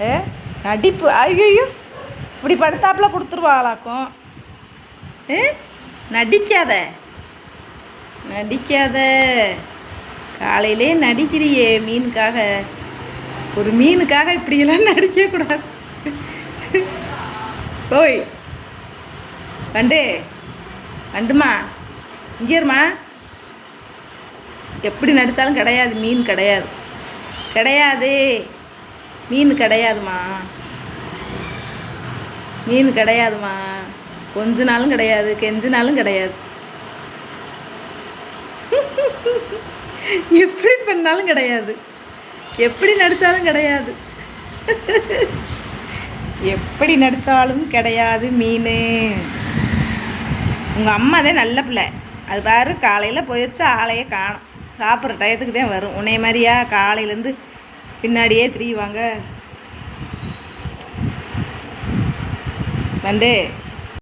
ஏ நடிப்பு ஐயோ இப்படி படுத்தாப்புல கொடுத்துருவாங்களாக்கும். ஏ நடிக்காத நடிக்காத, காலையிலே நடிக்கிறியே மீனுக்காக. ஒரு மீனுக்காக இப்படியெல்லாம் நடிக்கக்கூடாது. ஓய் வண்டு வண்டுமா இங்கே இருமா. எப்படி நடித்தாலும் கிடையாது, மீன் கிடையாது, கிடையாது, மீன் கிடையாதுமா, மீன் கிடையாதுமா. கொஞ்ச நாளும் கிடையாது, கெஞ்சினாலும் கிடையாது. எப்படி பண்ணாலும் கிடையாது, எப்படி நடித்தாலும் கிடையாது, எப்படி நடித்தாலும் கிடையாது மீன். உங்கள் அம்மா தான் நல்ல பிள்ளை. அது பாரு காலையில் போயிடுச்சு, ஆளையே காணும். சாப்பிட்ற டயத்துக்கு தான் வரும். உன்னைய மாதிரியா காலையிலேருந்து பின்னாடியே திரிவாங்க. வந்து